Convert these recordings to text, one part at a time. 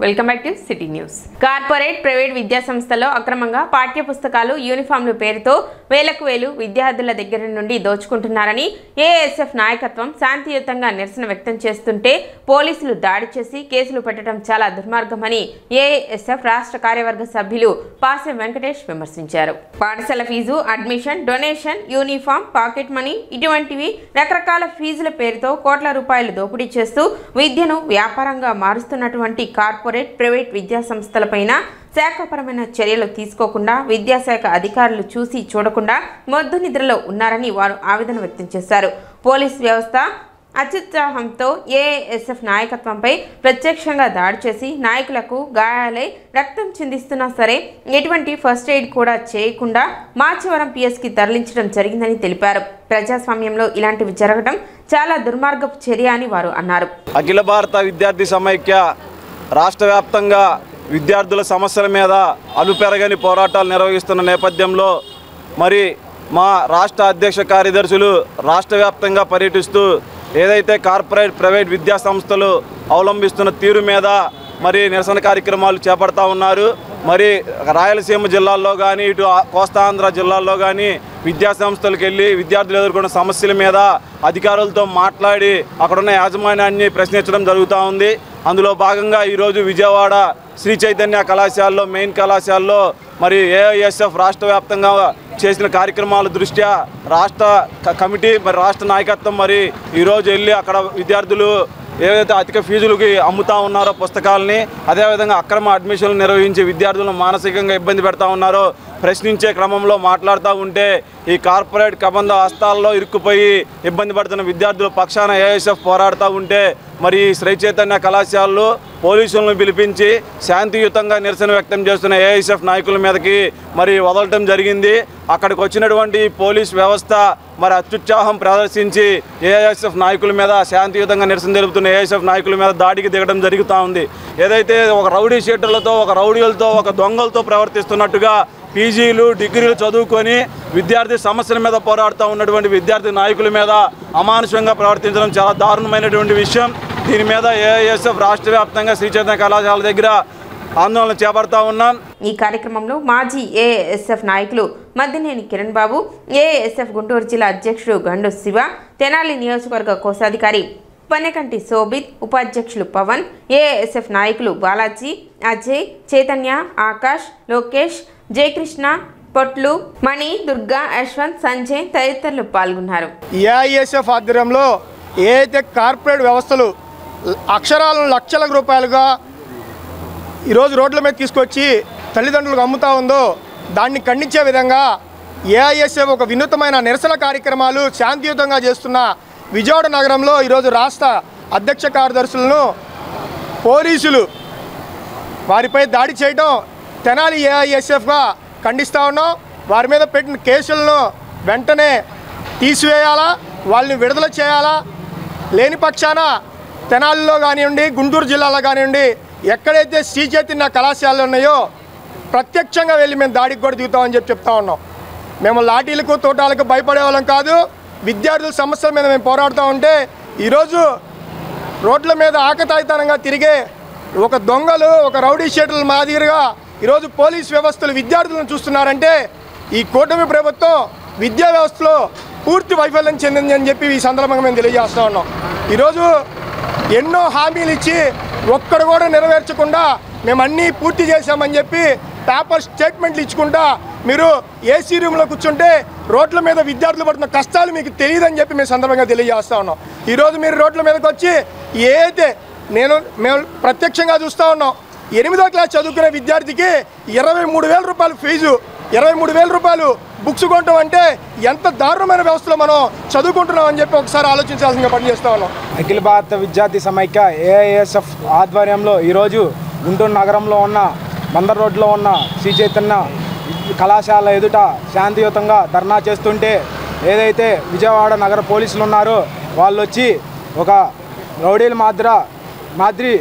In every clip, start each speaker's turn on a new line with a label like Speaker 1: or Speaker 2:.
Speaker 1: Welcome back to city news. Corporate private విద్యా సంస్థల్లో అక్రమంగా పాఠ్య పుస్తకాలు యూనిఫామ్ల పేరుతో వేలకు వేలు విద్యార్థుల దగ్గర నుండి దోచుకుంటున్నారని ఏఎస్ఎఫ్ నాయకత్వం శాంతియుతంగా నిరసన వ్యక్తం చేస్తుంటే పోలీసులు దాడి చేసి కేసులు పెట్టడం చాలా దుర్మార్గమని ఏఎస్ఎఫ్ రాష్ట్ర కార్యవర్గ సభ్యులు పాసెం వెంకటేష్ విమర్శించారు. పాఠశాల fee, admission, donation, uniform, pocket money ఇటువంటివి రకరకాల ఫీజుల పేరుతో కోట్ల రూపాయలు దోపిడీ చేస్తూ విద్యను వ్యాపారంగా మారుస్తున్నటువంటి కార్పొరేట్ ప్రైవేట్ విద్యా సంస్థలపైన శాఖపరమైన చర్యలు తీసుకోకుండా విద్యాశాఖ అధికారులు చూసి చూడకుండా మొద్దు నిద్రలో ఉన్నారని వారు ఆవేదన వ్యక్తం చేశారు. పోలీస్ వ్యవస్థ అత్యుత్సాహంతో ఏఎస్ఎఫ్ నాయకత్వంపై ప్రత్యక్షంగా దాడి చేసి నాయకులకు గాయాలై రక్తం చిందిస్తున్నా సరే ఎటువంటి ఫస్ట్ ఎయిడ్ కూడా చేయకుండా మార్చవరం పిఎస్కి తరలించడం జరిగిందని తెలిపారు. ప్రజాస్వామ్యంలో ఇలాంటివి జరగడం చాలా దుర్మార్గపు చర్య అని వారు అన్నారు.
Speaker 2: అఖిల భారత విద్యార్థి సమైక్య రాష్ట్ర వ్యాప్తంగా విద్యార్థుల సమస్యల మీద అలుపెరగని పోరాటాలు నిర్వహిస్తున్న నేపథ్యంలో మరి మా రాష్ట్ర అధ్యక్ష కార్యదర్శులు రాష్ట్ర వ్యాప్తంగా పర్యటిస్తూ ఏదైతే కార్పొరేట్ ప్రైవేట్ విద్యా సంస్థలు అవలంబిస్తున్న తీరు మీద మరి నిరసన కార్యక్రమాలు చేపడతా ఉన్నారు. మరి రాయలసీమ జిల్లాల్లో కానీ ఇటు కోస్తాంధ్ర జిల్లాల్లో కానీ విద్యా సంస్థలకు వెళ్ళి విద్యార్థులు ఎదుర్కొన్న సమస్యల మీద అధికారులతో మాట్లాడి అక్కడున్న యాజమాన్యాన్ని ప్రశ్నించడం జరుగుతూ ఉంది. అందులో భాగంగా ఈరోజు విజయవాడ శ్రీ చైతన్య కళాశాలలో మెయిన్ కళాశాలలో మరి ఏఐఎస్ఎఫ్ రాష్ట్ర వ్యాప్తంగా చేసిన కార్యక్రమాల దృష్ట్యా రాష్ట్ర కమిటీ మరి రాష్ట్ర నాయకత్వం మరి ఈరోజు వెళ్ళి అక్కడ విద్యార్థులు ఏదైతే అధిక ఫీజులకి అమ్ముతా ఉన్నారో పుస్తకాలని, అదేవిధంగా అక్రమ అడ్మిషన్లు నిర్వహించి విద్యార్థులను మానసికంగా ఇబ్బంది పెడతా ఉన్నారో ప్రశ్నించే క్రమంలో మాట్లాడుతూ ఉంటే ఈ కార్పొరేట్ కబంధ హస్తాల్లో ఇరుక్కుపోయి ఇబ్బంది పడుతున్న విద్యార్థుల పక్షాన ఏఎస్ఎఫ్ పోరాడుతూ ఉంటే మరి శ్రీ చైతన్య కళాశాలలో పోలీసులను పిలిపించి శాంతియుతంగా నిరసన వ్యక్తం చేస్తున్న ఏఎస్ఎఫ్ నాయకుల మీదకి మరి వదలటం జరిగింది. అక్కడికి వచ్చినటువంటి పోలీస్ వ్యవస్థ మరి అత్యుత్సాహం ప్రదర్శించి ఏఎస్ఎఫ్ నాయకుల మీద శాంతియుతంగా నిరసన జరుపుతున్న ఏఎస్ఎఫ్ నాయకుల మీద దాడికి దిగడం జరుగుతూ ఉంది. ఏదైతే ఒక రౌడీ షీటర్లతో ఒక రౌడీలతో ఒక దొంగలతో ప్రవర్తిస్తున్నట్టుగా పీజీలు డిగ్రీలు చదువుకొని విద్యార్థి సమస్యల మీద పోరాడుతూ ఉన్నటువంటి విద్యార్థి నాయకుల మీద అమానుషంగా ప్రవర్తించడం చాలా దారుణమైనటువంటి విషయం. దీని మీద ఏఎస్ఎఫ్ రాష్ట్ర వ్యాప్తంగా శ్రీ చైతన్య కళాశాల దగ్గర ఆందోళన చేపడతా ఉన్నాం.
Speaker 1: ఈ కార్యక్రమంలో మాజీ ఏఎస్ఎఫ్ నాయకులు మద్దినేని కిరణ్ బాబు, ఏఎస్ఎఫ్ గుంటూరు జిల్లా అధ్యక్షుడు గండు శివ, తెనాలి నియోజకవర్గ కోశాధికారి పన్నెకంటి శోభిత్, ఉపాధ్యక్షులు పవన్, ఏఎస్ఎఫ్ నాయకులు బాలాజీ, అజయ్, చైతన్య, ఆకాష్, లోకేష్, జయకృష్ణ, పొట్లు, మణి, దుర్గా, యశ్వంత్, సంజయ్ తదితరులు పాల్గొన్నారు.
Speaker 3: ఏఐఎస్ఎఫ్ ఆధ్వర్యంలో ఏదైతే కార్పొరేట్ వ్యవస్థలు అక్షరాలను లక్షల రూపాయలుగా ఈరోజు రోడ్ల మీద తీసుకొచ్చి తల్లిదండ్రులకు అమ్ముతా ఉందో దాన్ని ఖండించే విధంగా ఏఐఎస్ఎఫ్ ఒక వినూతమైన నిరసన కార్యక్రమాలు శాంతియుతంగా చేస్తున్న విజయవాడ నగరంలో ఈరోజు రాష్ట్ర అధ్యక్ష కార్యదర్శులను పోలీసులు వారిపై దాడి చేయడం తెనాలి ఏఐఎస్ఎఫ్గా ఖండిస్తూ ఉన్నాం. వారి మీద పెట్టిన కేసులను వెంటనే తీసివేయాలా, వాళ్ళని విడుదల చేయాలా, లేని పక్షాన తెనాలిలో కానివ్వండి, గుంటూరు జిల్లాలో కానివ్వండి, ఎక్కడైతే శ్రీ చైతన్య కళాశాలలు ఉన్నాయో ప్రత్యక్షంగా వెళ్ళి మేము దాడికి కూడా దిగుతామని చెప్తా ఉన్నాం. మేము లాఠీలకు తోటాలకు భయపడే వాళ్ళం కాదు. విద్యార్థుల సమస్యల మీద మేము పోరాడుతూ ఉంటే ఈరోజు రోడ్ల మీద ఆకతాయితనంగా తిరిగే ఒక దొంగలు, ఒక రౌడీ షీటర్ల మాదిరిగా ఈరోజు పోలీస్ వ్యవస్థలు విద్యార్థులను చూస్తున్నారంటే ఈ కూటమి ప్రభుత్వం విద్యా వ్యవస్థలో పూర్తి వైఫల్యం చెందింది అని చెప్పి ఈ సందర్భంగా మేము తెలియజేస్తూ ఉన్నాం. ఈరోజు ఎన్నో హామీలు ఇచ్చి ఒక్కడు కూడా నెరవేర్చకుండా మేము అన్నీ పూర్తి చేశామని చెప్పి పేపర్ స్టేట్మెంట్లు ఇచ్చుకుంటా మీరు ఏసీ రూమ్లో కూర్చుంటే రోడ్ల మీద విద్యార్థులు పడుతున్న కష్టాలు మీకు తెలియదని చెప్పి మేము సందర్భంగా తెలియజేస్తూ ఉన్నాం. ఈరోజు మీరు రోడ్ల మీదకి వచ్చి ఏదైతే మేము ప్రత్యక్షంగా చూస్తూ ఉన్నాం, 8వ క్లాస్ చదువుకునే విద్యార్థికి 23,000 రూపాయలు ఫీజు, 23,000 రూపాయలు బుక్స్ కొనటం అంటే ఎంత దారుణమైన వ్యవస్థలో మనం చదువుకుంటున్నామని చెప్పి ఒకసారి ఆలోచించాల్సిందిగా పనిచేస్తూ ఉన్నాం.
Speaker 4: అఖిల భారత విద్యార్థి సమైక్య ఏఐఎస్ఎఫ్ ఆధ్వర్యంలో ఈరోజు గుంటూరు నగరంలో ఉన్న బందర్ రోడ్లో ఉన్న శ్రీ చైతన్య కళాశాల ఎదుట శాంతియుతంగా ధర్నా చేస్తుంటే ఏదైతే విజయవాడ నగర పోలీసులు ఉన్నారో వాళ్ళు వచ్చి ఒక రౌడీల మాదిరి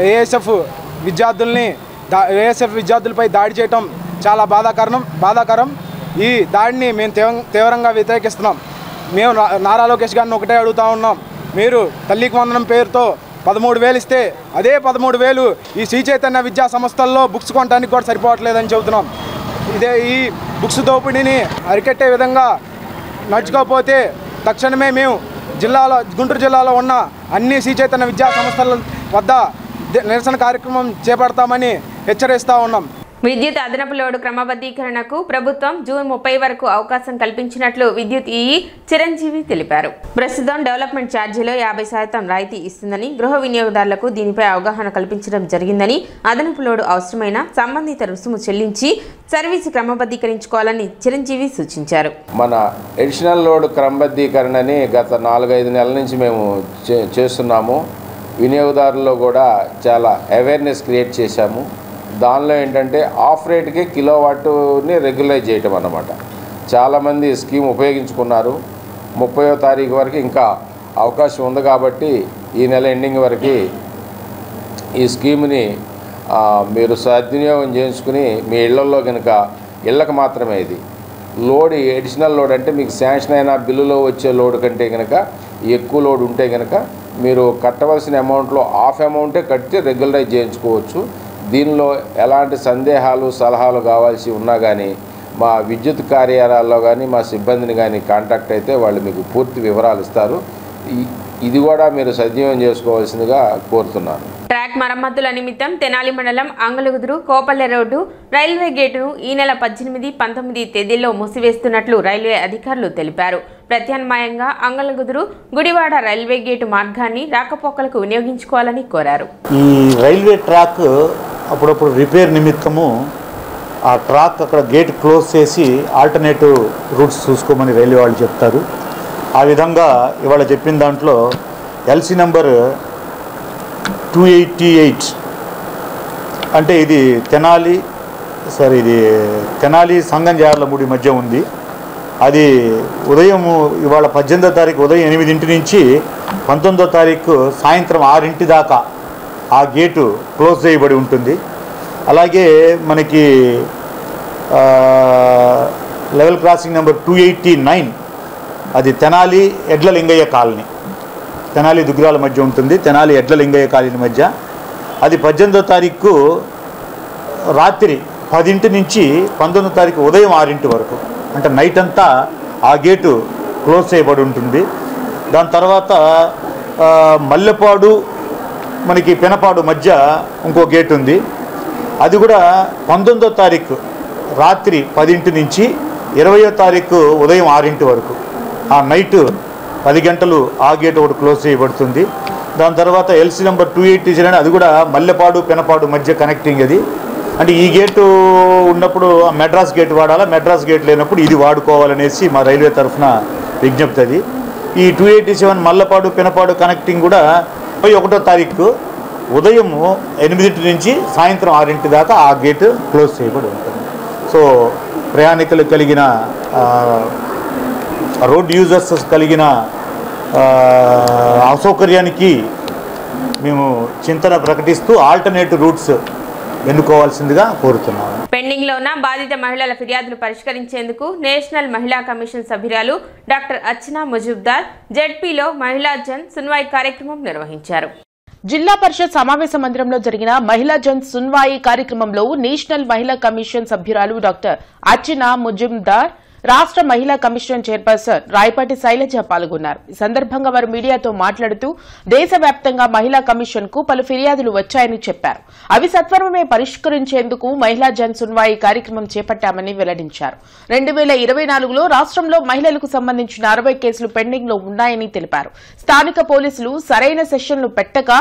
Speaker 4: ఏఎస్ఎఫ్ విద్యార్థులపై దాడి చేయటం చాలా బాధాకరం. ఈ దాడిని మేము తీవ్రంగా వ్యతిరేకిస్తున్నాం. మేము నారా లోకేష్ గారిని ఒకటే అడుగుతా ఉన్నాం, మీరు తల్లికి వందనం పేరుతో 13,000 ఇస్తే అదే 13,000 ఈ శ్రీ చైతన్య విద్యా సంస్థల్లో బుక్స్ కొనడానికి కూడా సరిపోవట్లేదని చెబుతున్నాం. ఈ బుక్స్ దోపిడీని అరికట్టే విధంగా నడుచుకోకపోతే తక్షణమే మేము గుంటూరు జిల్లాలో ఉన్న అన్ని శ్రీ చైతన్య విద్యా సంస్థల వద్ద నిరసన కార్యక్రమం చేపడతామని హెచ్చరిస్తూ ఉన్నాం.
Speaker 1: విద్యుత్ అదనపు లోడు క్రమబద్ధీకరణకు ప్రభుత్వం జూన్ 30 వరకు అవకాశం కల్పించినట్లు విద్యుత్ ఈఈ చిరంజీవి తెలిపారు. ప్రస్తుతం డెవలప్మెంట్ ఛార్జీలో 50% రాయితీ ఇస్తుందని, గృహ వినియోగదారులకు దీనిపై అవగాహన కల్పించడం జరిగిందని, అదనపు లోడు అవసరమైన సంబంధిత రుసుము చెల్లించి సర్వీసు క్రమబద్ధీకరించుకోవాలని చిరంజీవి సూచించారు.
Speaker 5: మన ఎడిషనల్ లోడ్ క్రమబద్ధీకరణని గత 4-5 నెలల నుంచి మేము చేస్తున్నాము. వినియోగదారుల్లో కూడా చాలా అవేర్నెస్ క్రియేట్ చేశాము. దానిలో ఏంటంటే ఆఫ్ రేట్కి కిలోవాట్ని రెగ్యులైజ్ చేయటం అన్నమాట. చాలామంది స్కీమ్ ఉపయోగించుకున్నారు. 30వ తారీఖు వరకు ఇంకా అవకాశం ఉంది కాబట్టి ఈ నెల ఎండింగ్ వరకు ఈ స్కీమ్ని మీరు సద్వినియోగం చేసుకుని మీ ఇళ్లలో కనుక ఇళ్ళకి మాత్రమే ఇది లోడ్ ఎడిషనల్ లోడ్ అంటే మీకు శాంక్షన్ అయిన బిల్లులో వచ్చే లోడ్ కంటే కనుక ఎక్కువ లోడ్ ఉంటే కనుక మీరు కట్టవలసిన అమౌంట్లో హాఫ్ అమౌంటే కట్టి రెగ్యులరైజ్ చేయించుకోవచ్చు. దీనిలో ఎలాంటి సందేహాలు సలహాలు కావాల్సి ఉన్నా కానీ మా విద్యుత్ కార్యాలయాల్లో కానీ మా సిబ్బందిని కానీ కాంటాక్ట్ అయితే వాళ్ళు మీకు పూర్తి వివరాలు ఇస్తారు. ఇది కూడా మీరు సద్వినియోగం చేసుకోవాల్సిందిగా కోరుతున్నాను.
Speaker 1: ట్రాక్ మరమ్మతుల నిమిత్తం తెనాలి మండలం అంగలుగుదురు కోపల్లె రోడ్డు రైల్వే గేటును ఈ నెల 18, 19 తేదీల్లో మూసివేస్తున్నట్లు రైల్వే అధికారులు తెలిపారు. ప్రత్యామ్నాయంగా అంగలుగుదురు గుడివాడ రైల్వే గేటు మార్గాన్ని రాకపోకలకు వినియోగించుకోవాలని కోరారు.
Speaker 6: ఈ రైల్వే ట్రాక్ అప్పుడప్పుడు రిపేర్ నిమిత్తము ఆ ట్రాక్ అక్కడ గేట్ క్లోజ్ చేసి ఆల్టర్నేటివ్ రూట్స్ చూసుకోమని రైల్వే వాళ్ళు చెప్తారు. ఆ విధంగా ఇవాళ చెప్పిన దాంట్లో ఎల్సీ నెంబర్ 288 అంటే ఇది తెనాలి సంగంజార్లమూడి మధ్య ఉంది. అది ఉదయం ఇవాళ 18వ తారీఖు ఉదయం 8 నుంచి 19వ తారీఖు సాయంత్రం 6 దాకా ఆ గేటు క్లోజ్ చేయబడి ఉంటుంది. అలాగే మనకి లెవెల్ క్రాసింగ్ నెంబర్ 289 అది తెనాలి ఎడ్లలింగయ్య కాలనీ, తెనాలి దుగ్గిరాల మధ్య ఉంటుంది. తెనాలి ఎడ్లలింగయ్య కాలనీ మధ్య అది 18వ తారీఖు రాత్రి 10 నుంచి 19వ తారీఖు ఉదయం 6 వరకు అంటే నైట్ అంతా ఆ గేటు క్లోజ్ చేయబడి ఉంటుంది. దాని తర్వాత మల్లెపాడు మనకి పెనపాడు మధ్య ఇంకో గేట్ ఉంది. అది కూడా 19వ తారీఖు రాత్రి 10 నుంచి 20వ తారీఖు ఉదయం 6 వరకు ఆ నైట్ 10 గంటలు ఆ గేట్ ఒకటి క్లోజ్ చేయబడుతుంది. దాని తర్వాత ఎల్సీ నెంబర్ 287 అది కూడా మల్లెపాడు పెనపాడు మధ్య కనెక్టింగ్. అది అంటే ఈ గేటు ఉన్నప్పుడు మెడ్రాస్ గేట్ వాడాలా, మెడ్రాస్ గేట్ లేనప్పుడు ఇది వాడుకోవాలనేసి మా రైల్వే తరఫున విజ్ఞప్తి. అది ఈ 287 మల్లెపాడు పెనపాడు కనెక్టింగ్ కూడా 21వ తారీఖు ఉదయం 8 నుంచి సాయంత్రం 6 దాకా ఆ గేటు క్లోజ్ చేయబడి ఉంటుంది. సో ప్రయాణికులు కలిగిన రోడ్ యూజర్స్ కలిగిన అసౌకర్యానికి మేము చింతన ప్రకటిస్తూ ఆల్టర్నేటివ్ రూట్స్ ఎన్నుకోవాల్సిందిగా కోరుతున్నాము.
Speaker 1: పెండింగ్ లో ఉన్న బాధిత మహిళల ఫిర్యాదులు పరిష్కరించేందుకు నేషనల్ మహిళా కమిషన్ సభ్యురాలు డాక్టర్ అర్చనా ముజుబ్దార్ జెడ్పీలో మహిళా జన్ సున్వాయి కార్యక్రమం నిర్వహించారు.
Speaker 7: జిల్లా పరిషత్ సమావేశ మందిరంలో జరిగిన మహిళా జన్ సున్వాయి కార్యక్రమంలో నేషనల్ మహిళా కమిషన్ సభ్యురాలు డాక్టర్ అర్చనా ముజుబ్దార్, రాష్ట్ర మహిళా కమిషన్ చైర్పర్సన్ రాయపాటి శైలజ పాల్గొన్నారు. ఈ సందర్భంగా వారు మీడియాతో మాట్లాడుతూ దేశవ్యాప్తంగా మహిళా కమిషన్ కు పలు ఫిర్యాదులు వచ్చాయని చెప్పారు. అవి సత్వరమే పరిష్కరించేందుకు మహిళా జన్ సున్వాయి కార్యక్రమం చేపట్టామని వెల్లడించారు. 2024లో రాష్ట్రంలో మహిళలకు సంబంధించిన 60 కేసులు పెండింగ్ లో ఉన్నాయని తెలిపారు. స్థానిక పోలీసులు సరైన సెషన్లు పెట్టక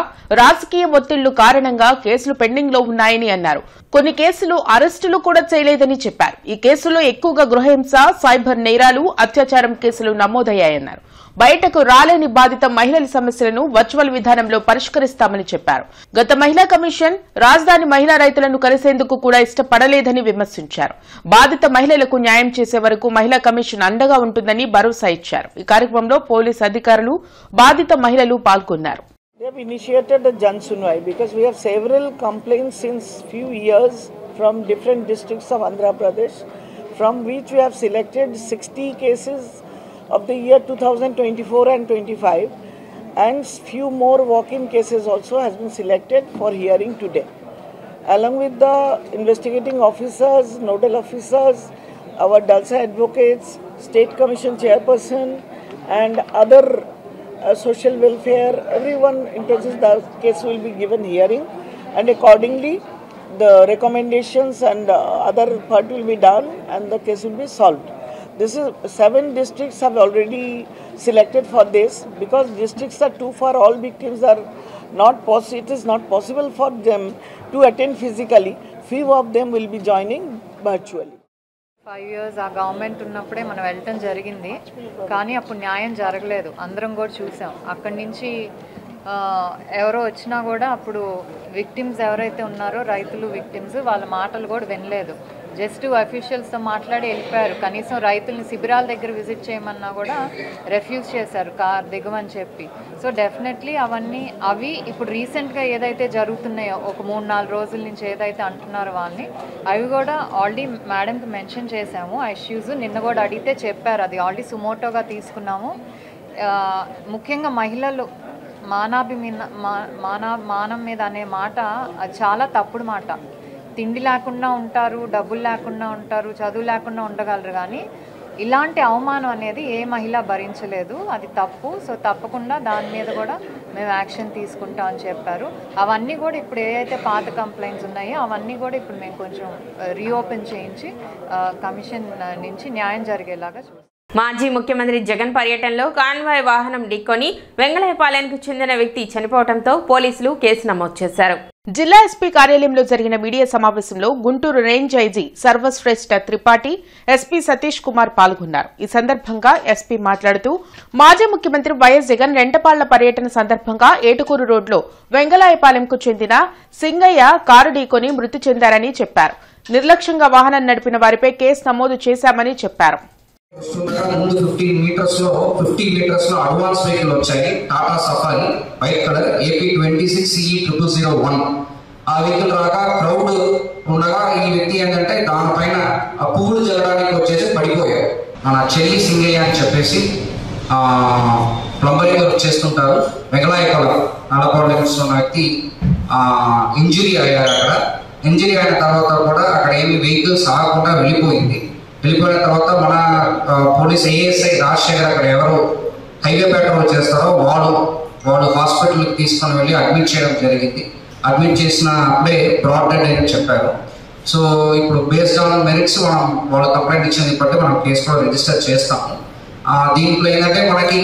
Speaker 7: రాజకీయ ఒత్తిళ్లు కారణంగా కేసులు పెండింగ్ లో ఉన్నాయని అన్నారు. కొన్ని కేసులు అరెస్టులు కూడా చేయలేదని చెప్పారు. ఈ కేసుల్లో ఎక్కువగా గృహహింస, సైబర్ నేరాలు, అత్యాచారం కేసులు నమోదయ్యాయన్నారు. బయటకు రాలేని బాధిత మహిళల సమస్యలను వర్చువల్ విధానంలో పరిష్కరిస్తామని చెప్పారు. గత మహిళా కమిషన్ రాజధాని మహిళా రైతులను కలిసేందుకు కూడా ఇష్టపడలేదని విమర్శించారు. బాధిత మహిళలకు న్యాయం చేసే వరకు మహిళా కమిషన్ అండగా ఉంటుందని భరోసా ఇచ్చారు. ఈ కార్యక్రమంలో పోలీసు అధికారులు, బాధిత మహిళలు పాల్గొన్నారు.
Speaker 8: They have initiated a Jan Sunwai because we have several complaints since few years from different districts of Andhra Pradesh, from which we have selected 60 cases of the year 2024 and 25, and few more walk-in cases also has been selected for hearing today. Along with the investigating officers, nodal officers, our DALSA advocates, State Commission chairperson and other social welfare, everyone interested, the case will be given hearing, and accordingly the recommendations and other part will be done and the case will be solved. This is 7 districts have already selected for this because districts are too far. All victims are not possible. It is not possible for them to attend physically. Few of them will be joining virtually.
Speaker 9: 5 years ఆ government ఉన్నప్పుడే మనం వెళ్ళటం జరిగింది, కానీ అప్పుడు న్యాయం జరగలేదు. అందరం కూడా చూసాం. అక్కడి నుంచి ఎవరో వచ్చినా కూడా అప్పుడు విక్టిమ్స్ ఎవరైతే ఉన్నారో రైతులు విక్టిమ్స్ వాళ్ళ మాటలు కూడా వినలేదు. జస్ట్ అఫీషియల్స్తో మాట్లాడి వెళ్ళిపోయారు. కనీసం రైతుల్ని శిబిరాల దగ్గర విజిట్ చేయమన్నా కూడా రెఫ్యూజ్ చేశారు, కార్ దిగమని చెప్పి. సో డెఫినెట్లీ అవి ఇప్పుడు రీసెంట్గా ఏదైతే జరుగుతున్నాయో ఒక 3-4 రోజుల నుంచి ఏదైతే అంటున్నారో వాళ్ళని అవి కూడా ఆల్రెడీ మేడంకి మెన్షన్ చేశాము. ఆ ఇష్యూస్ నిన్న కూడా అడిగితే చెప్పారు, అది ఆల్రెడీ సుమోటోగా తీసుకున్నాము. ముఖ్యంగా మహిళలు మానం మీద అనే మాట అది చాలా తప్పుడు మాట. తిండి లేకుండా ఉంటారు, డబ్బులు లేకుండా ఉంటారు, చదువు లేకుండా ఉండగలరు, కానీ ఇలాంటి అవమానం అనేది ఏ మహిళ భరించలేదు. అది తప్పు. సో తప్పకుండా దాని మీద కూడా మేము యాక్షన్ తీసుకుంటాం అని చెప్పారు. అవన్నీ కూడా ఇప్పుడు ఏదైతే పాత కంప్లైంట్స్ ఉన్నాయో అవన్నీ కూడా ఇప్పుడు మేము కొంచెం రీఓపెన్ చేయించి కమిషన్ నుంచి న్యాయం జరిగేలాగా చూస్తాం.
Speaker 1: మాజీ ముఖ్యమంత్రి జగన్ పర్యటనలో కాన్వాయ్ వాహనం ఢీకొని వెంగళాయపాలెంకు చెందిన వ్యక్తి చనిపోవడంతో పోలీసులు కేసు నమోదు చేశారు.
Speaker 7: జిల్లా ఎస్పీ కార్యాలయంలో జరిగిన మీడియా సమావేశంలో Guntur range IG Sarvashreshtha Tripathi, SP Satish Kumar పాల్గొన్నారు. ఈ సందర్భంగా ఎస్పీ మాట్లాడుతూ మాజీ ముఖ్యమంత్రి వైఎస్ జగన్ రెంటపాళ్ల పర్యటన సందర్భంగా ఏటుకూరు రోడ్లో వెంగళాయపాలెంకు చెందిన సింగయ్య కారు ఢీకొని మృతి చెందారని చెప్పారు. నిర్లక్ష్యంగా వాహనం నడిపిన వారిపై కేసు నమోదు చేశామని చెప్పారు.
Speaker 10: ముందు 15 మీటర్స్ లో అడ్వాన్స్ వెహికల్ వచ్చాయి, Tata safari white colour AP26 CE0001. ఆ వెహికల్ రాగా క్రౌడ్ ఉండగా ఈ వ్యక్తి ఏంటంటే దానిపైన పువ్వులు జరగడానికి వచ్చేసి పడిపోయారు. మన చెల్లి సింగయ్య అని చెప్పేసి ప్లంబరింగ్ వర్క్ చేస్తుంటారు, వెంగళాయపాలెం నల్లపాలెంస్ ఉన్న వ్యక్తి ఇంజురీ అయ్యారు. అక్కడ ఇంజురీ అయిన తర్వాత కూడా అక్కడ ఏమి వెహికల్స్ ఆగకుండా వెళ్ళిపోయిన తర్వాత మన పోలీస్ ASI రాజశేఖర్ అక్కడ ఎవరు హైవే పెట్రోల్ చేస్తారో వాళ్ళు హాస్పిటల్కి తీసుకొని వెళ్ళి అడ్మిట్ చేయడం జరిగింది. అడ్మిట్ చేసిన అప్పుడే బ్రాడ్ డెడ్ అని చెప్పారు. సో ఇప్పుడు బేస్డ్ ఆన్ మెరిట్స్ మనం వాళ్ళ కంప్లైంట్ ఇచ్చింది బట్టి మనం కేసు కూడా రిజిస్టర్ చేస్తాము. దీంట్లో ఏంటంటే మనకి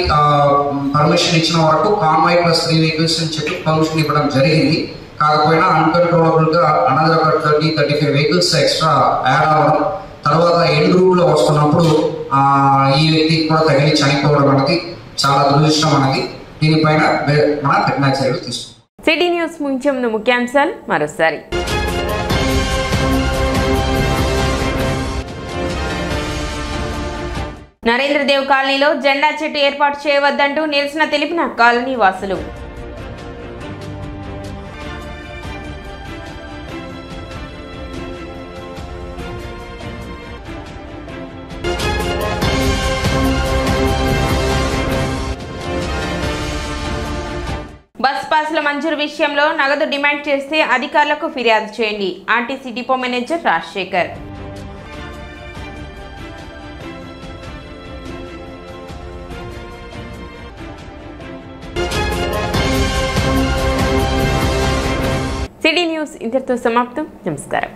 Speaker 10: పర్మిషన్ ఇచ్చిన వరకు కాన్వాయ్ ప్లస్ 3 వెహికల్స్ అని చెప్పి పర్మిషన్ ఇవ్వడం జరిగింది. కాకపోయినా అన్కంట్రోలబుల్గా అనదర్ 30-35 వెహికల్స్ ఎక్స్ట్రా యాడ్ అవ్వడం, తర్వాత ఎండ్ రూట్ లో వస్తున్నప్పుడు ఈ వ్యక్తికి కూడా తగిలి చనిపోవడం అనేది చాలా దురదృష్టం అనేది. దీనిపైన మన కఠిన చర్యలు తీసుకుంటాం.
Speaker 1: సిటీ న్యూస్ ముగించే ముందు ముఖ్యాంశాలు మరోసారి. నరేంద్రదేవ్ కాలనీలో జెండా చెట్టు ఏర్పాటు చేయవద్దంటూ నిరసన తెలిపిన కాలనీ వాసులు. బస్ పాసుల మంజూరు విషయంలో నగదు డిమాండ్ చేస్తే అధికారులకు ఫిర్యాదు చేయండి. RTC depot manager Rajasekhar. City news ఇంతటితో సమాప్తం. నమస్కారం.